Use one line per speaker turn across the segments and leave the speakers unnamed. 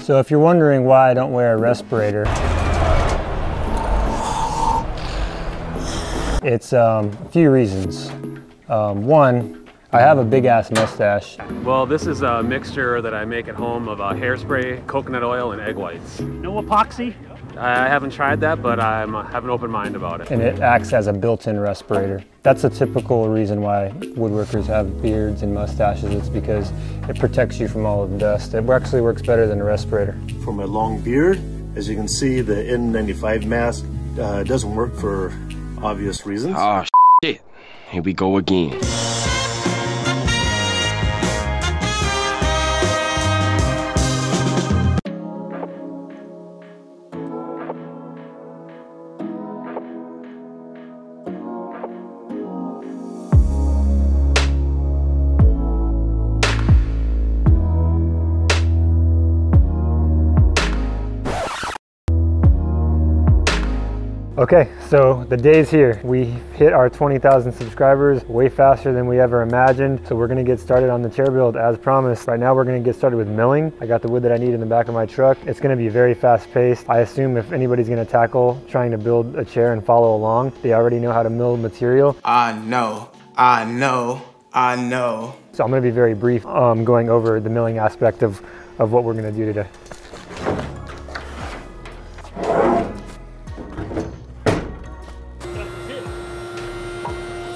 So if you're wondering why I don't wear a respirator, it's a few reasons. One, I have a big ass mustache.
Well, this is a mixture that I make at home of hairspray, coconut oil, and egg whites.
No epoxy?
I haven't tried that, but I have an open mind about it.
And it acts as a built-in respirator. That's a typical reason why woodworkers have beards and mustaches. It's because it protects you from all of the dust. It actually works better than a respirator.
For my long beard, as you can see, the N95 mask doesn't work for obvious reasons.
Oh, shit. Here we go again.
Okay, so the day's here. We hit our 20,000 subscribers way faster than we ever imagined. So we're gonna get started on the chair build as promised. Right now we're gonna get started with milling. I got the wood that I need in the back of my truck. It's gonna be very fast paced. I assume if anybody's gonna tackle trying to build a chair and follow along, they already know how to mill material.
I know.
So I'm gonna be very brief going over the milling aspect of what we're gonna do today.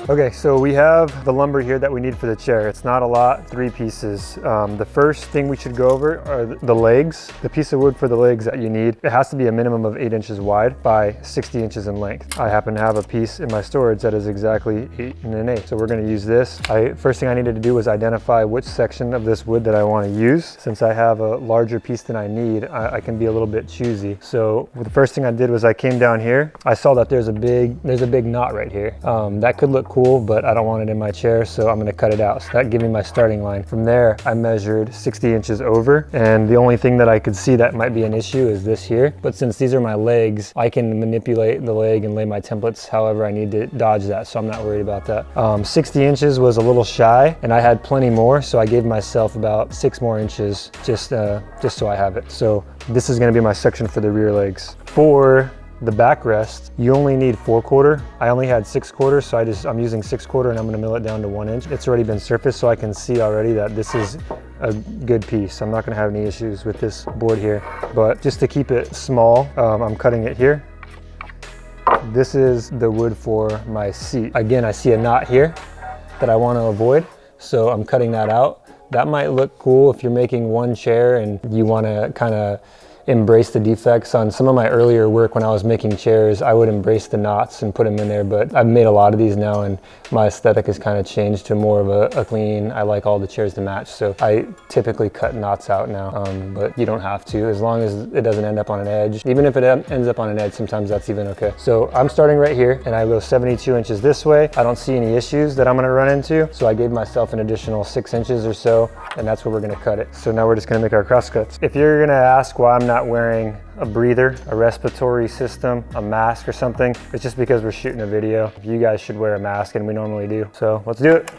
Okay, so we have the lumber here that we need for the chair. It's not a lot, 3 pieces. The first thing we should go over are the legs. The piece of wood for the legs that you need, it has to be a minimum of 8 inches wide by 60 inches in length. I happen to have a piece in my storage that is exactly 8 1/8. So we're gonna use this. First thing I needed to do was identify which section of this wood that I wanna use. Since I have a larger piece than I need, I can be a little bit choosy. So the first thing I did was I came down here. I saw that there's a big knot right here. That could look cool, but I don't want it in my chair, so I'm gonna cut it out. So that gave me my starting line. From there, I measured 60 inches over, and the only thing that I could see that might be an issue is this here. But since these are my legs, I can manipulate the leg and lay my templates however I need to dodge that, so I'm not worried about that. 60 inches was a little shy, and I had plenty more, so I gave myself about 6 more inches just so I have it. So this is gonna be my section for the rear legs. For the backrest, you only need 4/4. I only had 6/4, so I'm using 6/4 and I'm gonna mill it down to 1 inch. It's already been surfaced, so I can see already that this is a good piece. I'm not gonna have any issues with this board here, but just to keep it small, I'm cutting it here. This is the wood for my seat. Again, I see a knot here that I wanna avoid, so I'm cutting that out. That might look cool if you're making one chair and you wanna kinda embrace the defects. On some of my earlier work when I was making chairs, I would embrace the knots and put them in there, but I've made a lot of these now and my aesthetic has kind of changed to more of a clean, I like all the chairs to match, so I typically cut knots out now, but you don't have to, as long as it doesn't end up on an edge. Even if it ends up on an edge, sometimes that's even okay. So I'm starting right here and I go 72 inches this way. I don't see any issues that I'm gonna run into, so I gave myself an additional 6 inches or so, and that's where we're gonna cut it. So now we're just gonna make our cross cuts. If you're gonna ask why I'm not wearing a breather, a respiratory system, a mask or something, it's just because we're shooting a video. You guys should wear a mask, and we normally do. So let's do it.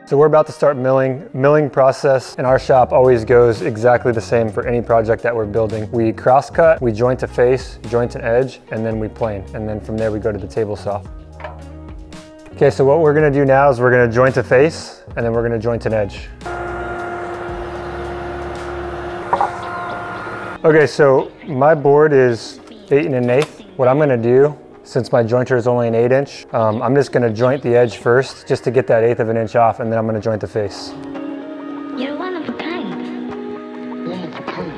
So we're about to start milling. Milling process in our shop always goes exactly the same for any project that we're building. We cross cut, we joint a face, joint an edge, and then we plane. And then from there we go to the table saw. Okay, so what we're gonna do now is we're gonna joint a face, and then we're gonna joint an edge. Okay, so my board is 8 1/8. What I'm gonna do, since my jointer is only an 8 inch, I'm just gonna joint the edge first, just to get that 1/8 of an inch off, and then I'm gonna joint the face.
You're one of a kind. One of a kind.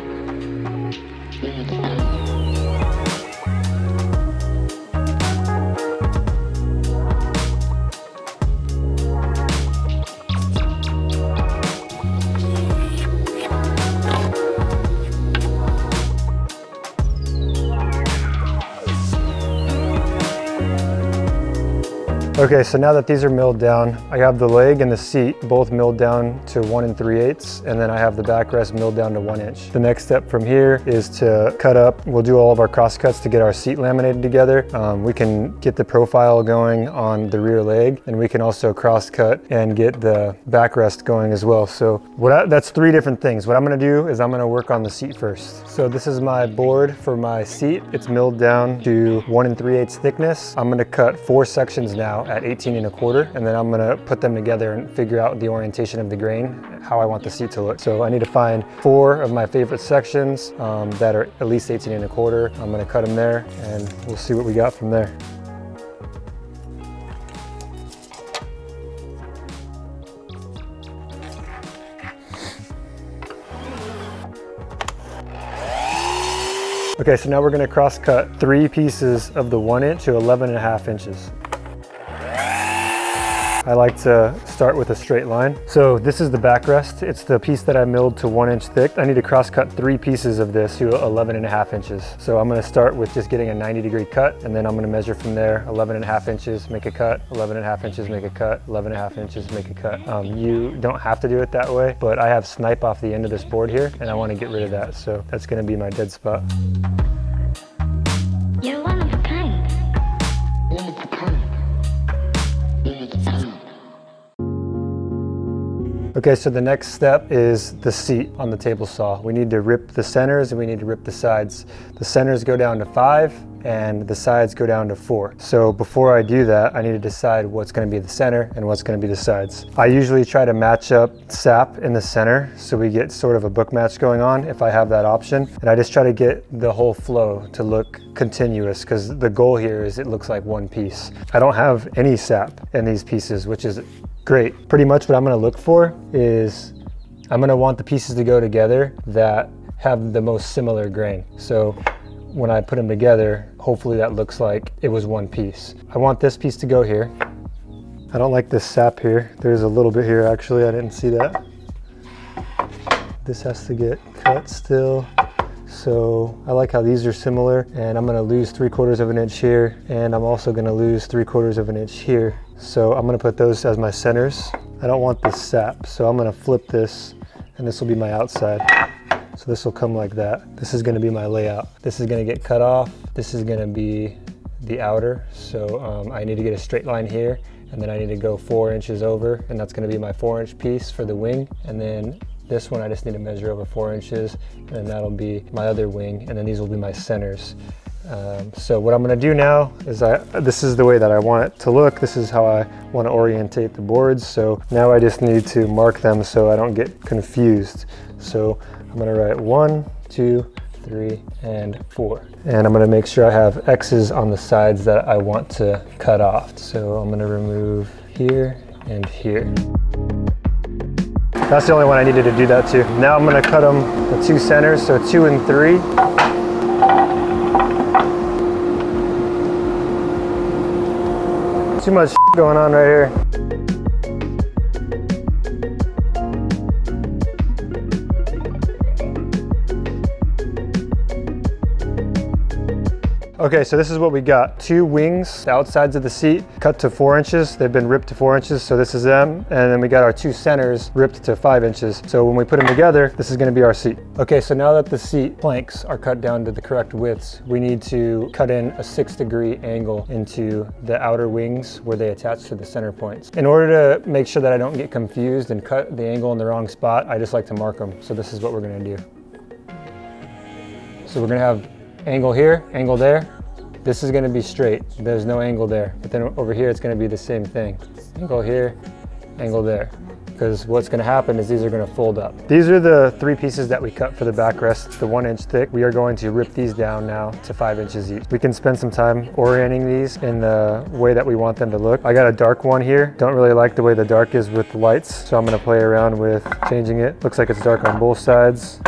Okay, so now that these are milled down, I have the leg and the seat both milled down to 1 3/8, and then I have the backrest milled down to 1 inch. The next step from here is to cut up. We'll do all of our cross cuts to get our seat laminated together. We can get the profile going on the rear leg, and we can also cross cut and get the backrest going as well. So that's 3 different things. What I'm gonna do is I'm gonna work on the seat first. So this is my board for my seat. It's milled down to 1 3/8 thickness. I'm gonna cut 4 sections now at 18 1/4, and then I'm gonna put them together and figure out the orientation of the grain, how I want the seat to look. So I need to find 4 of my favorite sections that are at least 18 1/4. I'm gonna cut them there, and we'll see what we got from there. Okay, so now we're gonna cross cut 3 pieces of the 1 inch to 11 1/2 inches. I like to start with a straight line. So this is the backrest. It's the piece that I milled to 1 inch thick. I need to cross cut 3 pieces of this to 11 1/2 inches. So I'm gonna start with just getting a 90-degree cut, and then I'm gonna measure from there, 11 1/2 inches, make a cut, 11 1/2 inches, make a cut, 11 1/2 inches, make a cut. You don't have to do it that way, but I have snipe off the end of this board here, and I wanna get rid of that. So that's gonna be my dead spot.
You're one of a kind.
Okay, so the next step is the seat on the table saw. We need to rip the centers and we need to rip the sides. The centers go down to 5 and the sides go down to 4. So before I do that, I need to decide what's gonna be the center and what's gonna be the sides. I usually try to match up sap in the center so we get sort of a book match going on if I have that option. And I just try to get the whole flow to look continuous, because the goal here is it looks like one piece. I don't have any sap in these pieces, which is great. Pretty much what I'm gonna look for is I'm gonna want the pieces to go together that have the most similar grain. So when I put them together, hopefully that looks like it was one piece. I want this piece to go here. I don't like this sap here. There's a little bit here actually, I didn't see that. This has to get cut still. So I like how these are similar, and I'm gonna lose 3/4 of an inch here, and I'm also gonna lose 3/4 of an inch here. So I'm gonna put those as my centers. I don't want this sap, so I'm gonna flip this, and this will be my outside. So this will come like that. This is gonna be my layout. This is gonna get cut off. This is gonna be the outer. So I need to get a straight line here, and then I need to go 4 inches over, and that's gonna be my 4-inch piece for the wing. And then this one I just need to measure over 4 inches, and then that'll be my other wing, and then these will be my centers. So what I'm gonna do now is this is the way that I want it to look. This is how I want to orientate the boards. So now I just need to mark them so I don't get confused. So I'm gonna write 1, 2, 3, and 4. And I'm gonna make sure I have X's on the sides that I want to cut off. So I'm gonna remove here and here. That's the only one I needed to do that to. Now I'm gonna cut them the 2 centers, so 2 and 3. Too much going on right here. Okay, so this is what we got. 2 wings, the outsides of the seat, cut to 4 inches. They've been ripped to 4 inches, so this is them. And then we got our 2 centers ripped to 5 inches. So when we put them together, this is gonna be our seat. Okay, so now that the seat planks are cut down to the correct widths, we need to cut in a 6-degree angle into the outer wings where they attach to the center points. In order to make sure that I don't get confused and cut the angle in the wrong spot, I just like to mark them. So this is what we're gonna do. So we're gonna have angle here, angle there. This is gonna be straight. There's no angle there. But then over here, it's gonna be the same thing. Angle here, angle there. Because what's gonna happen is these are gonna fold up. These are the 3 pieces that we cut for the backrest, the 1 inch thick. We are going to rip these down now to 5 inches each. We can spend some time orienting these in the way that we want them to look. I got a dark one here. Don't really like the way the dark is with the lights, so I'm gonna play around with changing it. Looks like it's dark on both sides.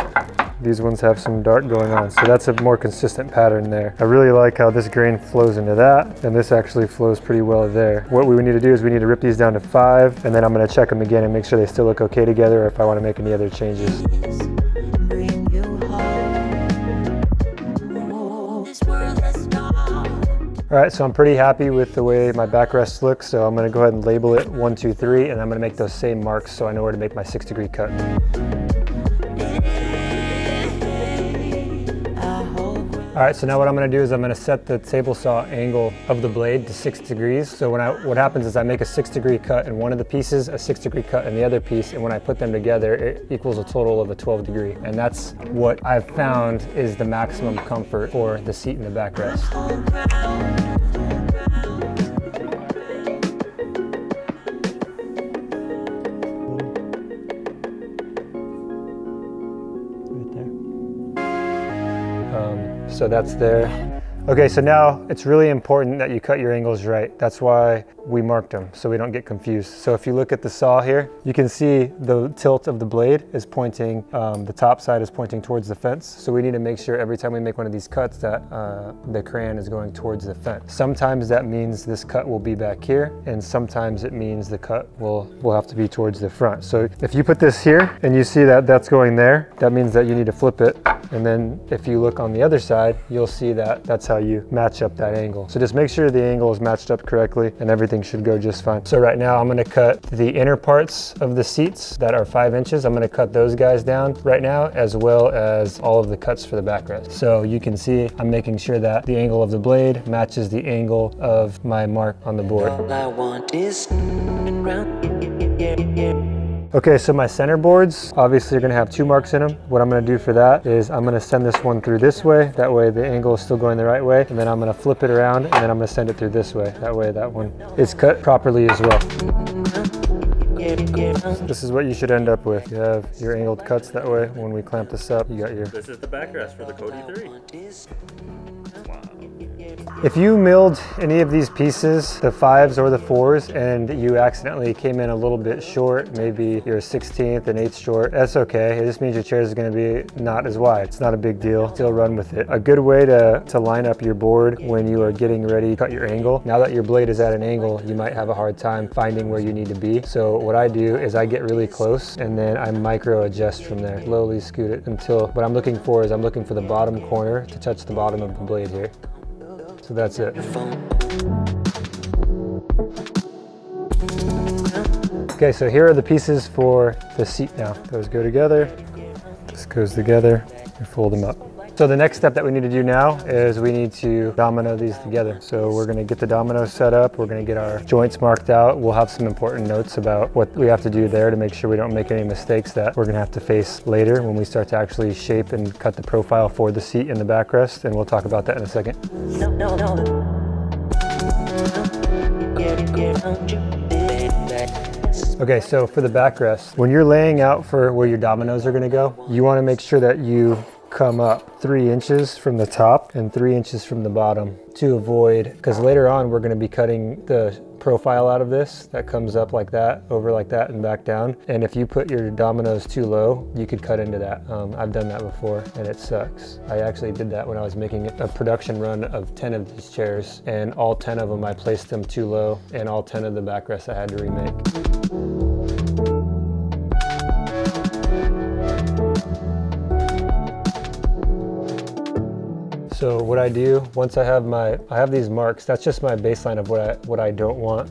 These ones have some dark going on, so that's a more consistent pattern there. I really like how this grain flows into that, and this actually flows pretty well there. What we need to do is we need to rip these down to 5, and then I'm gonna check them again and make sure they still look okay together, or if I wanna make any other changes. All All right, so I'm pretty happy with the way my backrest looks, so I'm gonna go ahead and label it 1, 2, 3, and I'm gonna make those same marks so I know where to make my 6-degree cut. All right, so now what I'm gonna do is I'm gonna set the table saw angle of the blade to 6 degrees. So what happens is I make a 6-degree cut in one of the pieces, a 6-degree cut in the other piece, and when I put them together, it equals a total of a 12-degree. And that's what I've found is the maximum comfort for the seat and the backrest. So that's there. Okay, so now it's really important that you cut your angles right. That's why we marked them, so we don't get confused. So if you look at the saw here, you can see the tilt of the blade is pointing, the top side is pointing towards the fence. So we need to make sure every time we make one of these cuts that the crayon is going towards the fence. Sometimes that means this cut will be back here, and sometimes it means the cut will have to be towards the front. So if you put this here and you see that that's going there, that means that you need to flip it. And then if you look on the other side, you'll see that that's how you match up that angle. So just make sure the angle is matched up correctly and everything should go just fine. So right now I'm gonna cut the inner parts of the seats that are 5 inches. I'm gonna cut those guys down right now, as well as all of the cuts for the backrest. So you can see I'm making sure that the angle of the blade matches the angle of my mark on the board. All I want is okay, so my center boards obviously are gonna have 2 marks in them. What I'm gonna do for that is I'm gonna send this one through this way. That way the angle is still going the right way. And then I'm gonna flip it around and then I'm gonna send it through this way. That way that one is cut properly as well. This is what you should end up with. You have your angled cuts that way. When we clamp this up, you got your...
This is the backrest for the Cody 3. Wow.
If you milled any of these pieces, the 5s or the 4s, and you accidentally came in a little bit short, maybe you're a 16th, an 8th short, that's okay. It just means your chair is going to be not as wide. It's not a big deal. Still run with it. A good way to line up your board when you are getting ready to cut your angle. Now that your blade is at an angle, you might have a hard time finding where you need to be. So what I do is I get really close and then I micro adjust from there. Slowly scoot it until what I'm looking for is I'm looking for the bottom corner to touch the bottom of the blade here. So that's it. Okay, so here are the pieces for the seat now. Those go together, this goes together, and fold them up. So the next step that we need to do now is we need to domino these together. So we're gonna get the dominoes set up, we're gonna get our joints marked out. We'll have some important notes about what we have to do there to make sure we don't make any mistakes that we're gonna have to face later when we start to actually shape and cut the profile for the seat and the backrest, and we'll talk about that in a second. Okay, so for the backrest, when you're laying out for where your dominoes are gonna go, you wanna make sure that you come up 3 inches from the top and 3 inches from the bottom to avoid, because later on we're going to be cutting the profile out of this that comes up like that, over like that, and back down. And if you put your dominoes too low, you could cut into that. I've done that before and it sucks. I actually did that when I was making a production run of 10 of these chairs, and all 10 of them I placed them too low, and all 10 of the backrests I had to remake. So what I do, once I have these marks, that's just my baseline of what I don't want,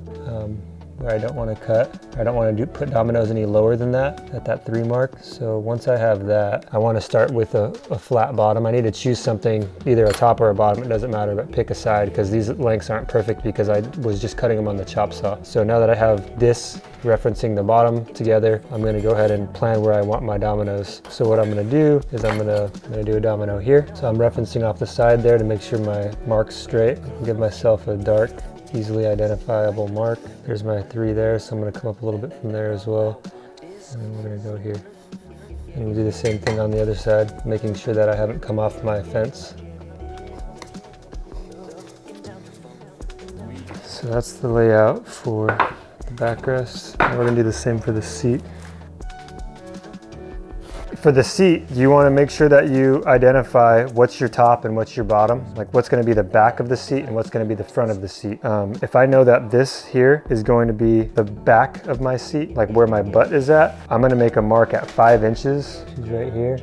where I don't want to cut. I don't want to put dominoes any lower than that, at that 3 mark. So once I have that, I want to start with a flat bottom. I need to choose something, either a top or a bottom, it doesn't matter, but pick a side, because these lengths aren't perfect because I was just cutting them on the chop saw. So now that I have this referencing the bottom together, I'm going to go ahead and plan where I want my dominoes. So what I'm going to do is I'm going to do a domino here. So I'm referencing off the side there to make sure my mark's straight. Give myself a dark, easily identifiable mark. There's my 3 there, so I'm going to come up a little bit from there as well. And then we're going to go here. And we'll do the same thing on the other side, making sure that I haven't come off my fence. So that's the layout for the backrest. And we're going to do the same for the seat. For the seat, you want to make sure that you identify what's your top and what's your bottom, like what's going to be the back of the seat and what's going to be the front of the seat. If I know that this here is going to be the back of my seat, like where my butt is at, I'm going to make a mark at 5 inches, which is right here.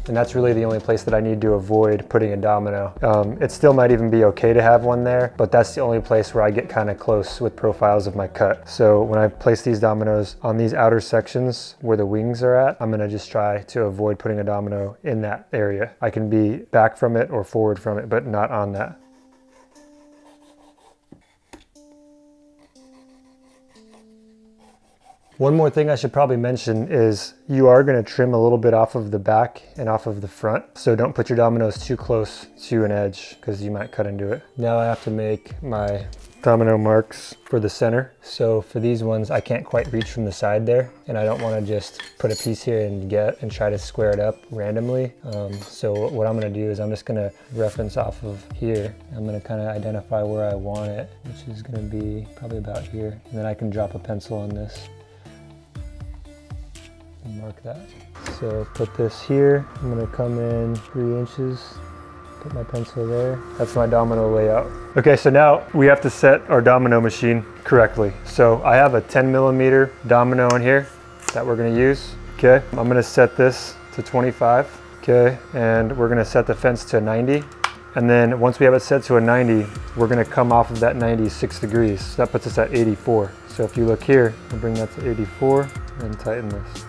and that's really the only place that I need to avoid putting a domino. It still might even be okay to have one there, but that's the only place where I get kind of close with profiles of my cut. So when I place these dominoes on these outer sections where the wings are at, I'm gonna just try to avoid putting a domino in that area. I can be back from it or forward from it, but not on that. One more thing I should probably mention is you are going to trim a little bit off of the back and off of the front. So don't put your dominoes too close to an edge because you might cut into it. Now I have to make my domino marks for the center. So for these ones, I can't quite reach from the side there, and I don't want to just put a piece here and try to square it up randomly. So what I'm going to do is I'm just going to reference off of here. I'm going to kind of identify where I want it, which is going to be probably about here. And then I can drop a pencil on this. Mark that. So put this here. I'm gonna come in 3 inches, put my pencil there. That's my domino layout. Okay, so now we have to set our domino machine correctly. So I have a 10mm domino in here that we're gonna use. Okay, I'm gonna set this to 25. Okay, and we're gonna set the fence to 90. And then once we have it set to a 90, we're gonna come off of that 90 6 degrees. So that puts us at 84. So if you look here, we'll bring that to 84 and tighten this.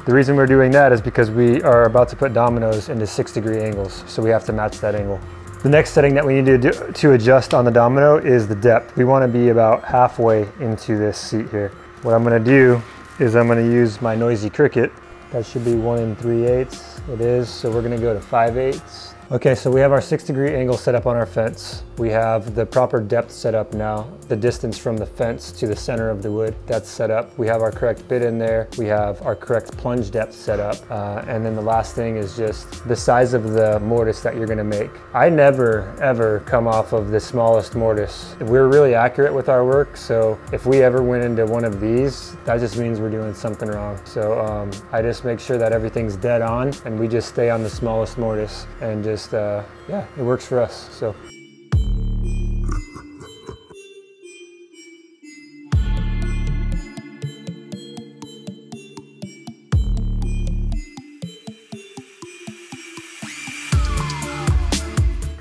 The reason we're doing that is because we are about to put dominoes into 6-degree angles, so we have to match that angle. The next setting that we need to do to adjust on the domino is the depth. We want to be about halfway into this seat here. What I'm going to do is I'm going to use my Noisy Cricut. That should be 1 3/8. It is, so we're going to go to 5/8. Okay, so we have our 6-degree angle set up on our fence. We have the proper depth set up now. The distance from the fence to the center of the wood, that's set up. We have our correct bit in there. We have our correct plunge depth set up. And then the last thing is just the size of the mortise that you're gonna make. I never, ever come off of the smallest mortise. We're really accurate with our work, so if we ever went into one of these, that just means we're doing something wrong. So I just make sure that everything's dead on, and we just stay on the smallest mortise, and just yeah, it works for us. So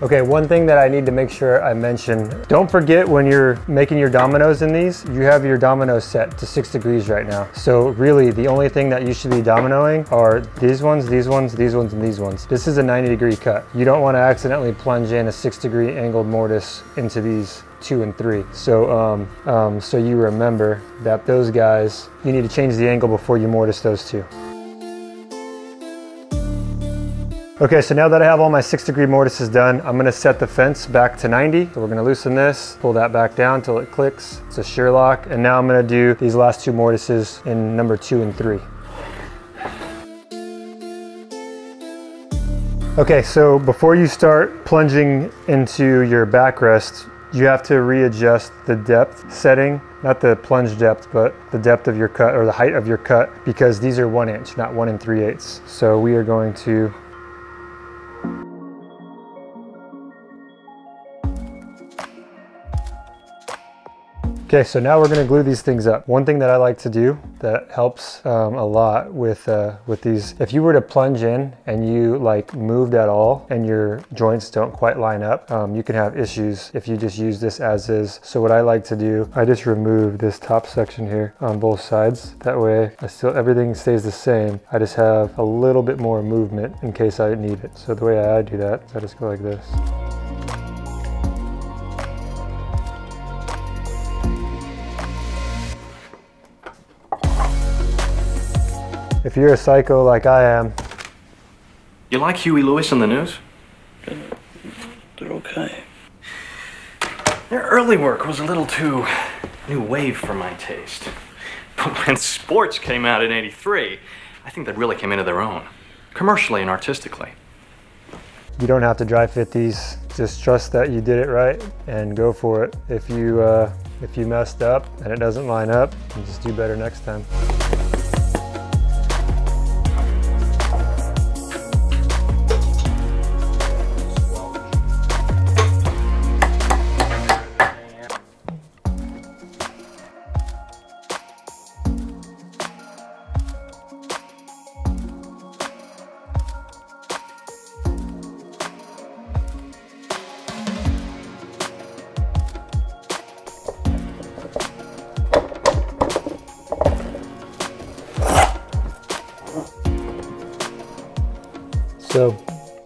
okay, one thing that I need to make sure I mention, don't forget when you're making your dominoes in these, you have your dominoes set to 6 degrees right now. So really the only thing that you should be dominoing are these ones, these ones, these ones, and these ones. This is a 90-degree cut. You don't want to accidentally plunge in a 6-degree angled mortise into these 2 and 3. So, so you remember that those guys, you need to change the angle before you mortise those two. Okay, so now that I have all my 6-degree mortises done, I'm gonna set the fence back to 90. So we're gonna loosen this, pull that back down till it clicks. It's a shear lock. And now I'm gonna do these last 2 mortises in number 2 and 3. Okay, so before you start plunging into your backrest, you have to readjust the depth setting, not the plunge depth, but the depth of your cut or the height of your cut, because these are 1 inch, not 1 3/8. So we are going to okay, so now we're gonna glue these things up. One thing that I like to do that helps a lot with these, if you were to plunge in and you like moved at all and your joints don't quite line up, you can have issues if you just use this as is. So what I like to do, I just remove this top section here on both sides. That way everything stays the same. I just have a little bit more movement in case I need it. So the way I do that is I just go like this. If you're a psycho like I am.
You like Huey Lewis on the news?
They're okay.
Their early work was a little too new wave for my taste. But when Sports came out in '83, I think they really came into their own, commercially and artistically.
You don't have to dry fit these. Just trust that you did it right and go for it. If you messed up and it doesn't line up, you just do better next time. So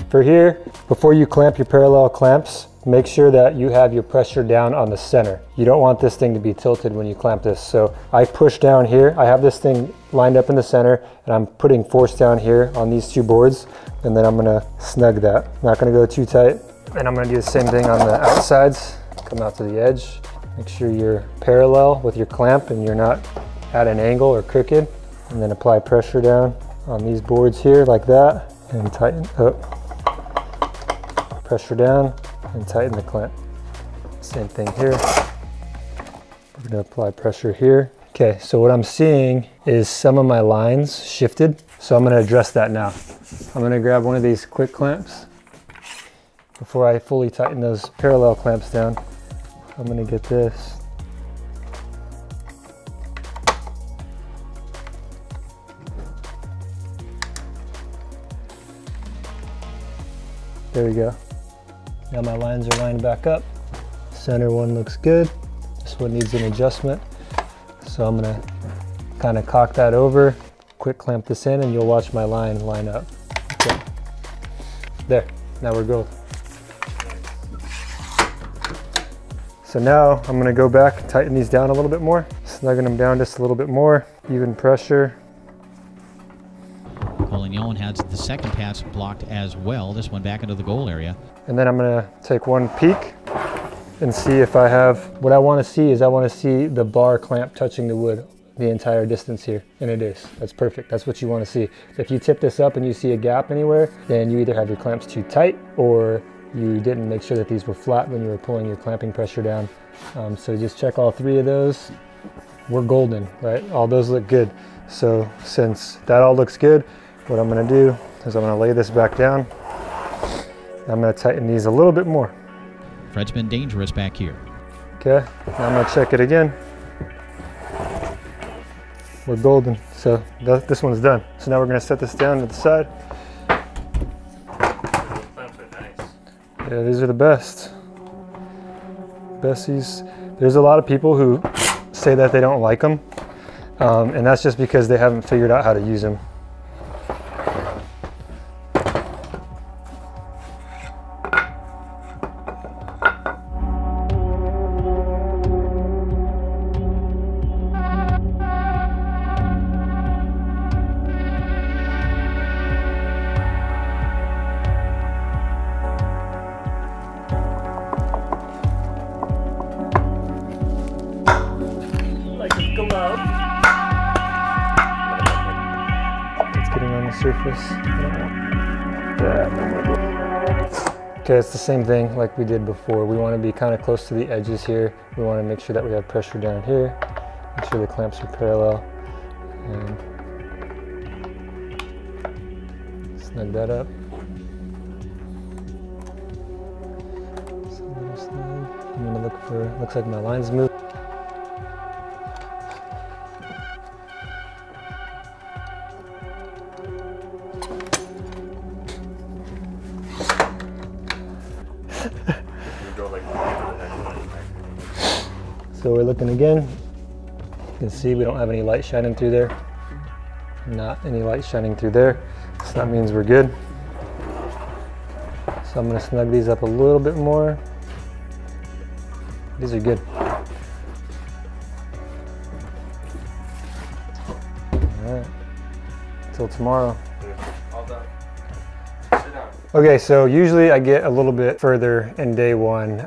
for here, before you clamp your parallel clamps, make sure that you have your pressure down on the center. You don't want this thing to be tilted when you clamp this. So I push down here. I have this thing lined up in the center and I'm putting force down here on these two boards, and then I'm gonna snug that. I'm not gonna go too tight. And I'm gonna do the same thing on the outsides. Come out to the edge. Make sure you're parallel with your clamp and you're not at an angle or crooked. And then apply pressure down on these boards here like that and tighten up. Pressure down and tighten the clamp. Same thing here. We're gonna apply pressure here. Okay, so what I'm seeing is some of my lines shifted. So I'm gonna address that now. I'm gonna grab one of these quick clamps. Before I fully tighten those parallel clamps down, I'm gonna get this. There we go. Now my lines are lined back up. Center one looks good. This one needs an adjustment. So I'm gonna kind of cock that over, quick clamp this in, and you'll watch my line up. Okay. There, now we're good. So now I'm gonna go back, tighten these down a little bit more, snugging them down just a little bit more, even pressure.
Collignon had the second pass blocked as well. This one back into the goal area.
And then I'm gonna take one peek and see if I have, what I wanna see is I wanna see the bar clamp touching the wood the entire distance here. And it is, that's perfect. That's what you wanna see. If you tip this up and you see a gap anywhere, then you either have your clamps too tight or you didn't make sure that these were flat when you were pulling your clamping pressure down. So just check all three of those. We're golden, right? All those look good. So since that all looks good, what I'm gonna do is I'm gonna lay this back down. I'm gonna tighten these a little bit more.
Fred's been dangerous back here.
Okay, now I'm gonna check it again. We're golden, so this one's done. So now we're gonna set this down to the side. Yeah, these are the best. Besties. There's a lot of people who say that they don't like them, and that's just because they haven't figured out how to use them. It's getting on the surface. Okay, it's the same thing like we did before. We want to be kind of close to the edges here. We want to make sure that we have pressure down here. Make sure the clamps are parallel. And snug that up. I'm going to look for, looks like my line's moved. So we're looking again. You can see we don't have any light shining through there. Not any light shining through there. So that means we're good. So I'm gonna snug these up a little bit more. These are good. All right, until tomorrow. Okay, so usually I get a little bit further in day one,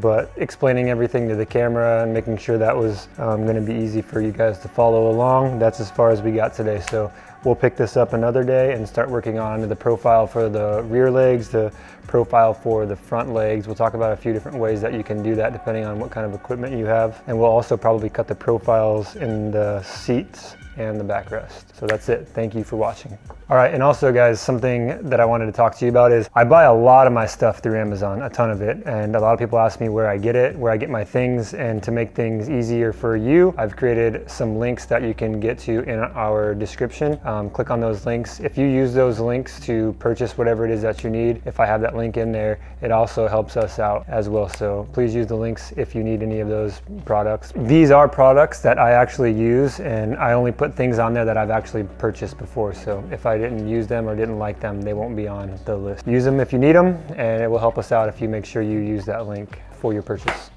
but explaining everything to the camera and making sure that was gonna be easy for you guys to follow along, that's as far as we got today. So we'll pick this up another day and start working on the profile for the rear legs, the profile for the front legs. We'll talk about a few different ways that you can do that depending on what kind of equipment you have. And we'll also probably cut the profiles in the seats and the backrest. So that's it. Thank you for watching. All right, and also guys, something that I wanted to talk to you about is I buy a lot of my stuff through Amazon, a ton of it. And a lot of people ask me where I get it, where I get my things. And to make things easier for you, I've created some links that you can get to in our description. click on those links. If you use those links to purchase whatever it is that you need, if I have that link in there, it also helps us out as well. So please use the links if you need any of those products. These are products that I actually use, and I only put things on there that I've actually purchased before. So if I didn't use them or didn't like them, they won't be on the list. Use them if you need them, and it will help us out if you make sure you use that link for your purchase.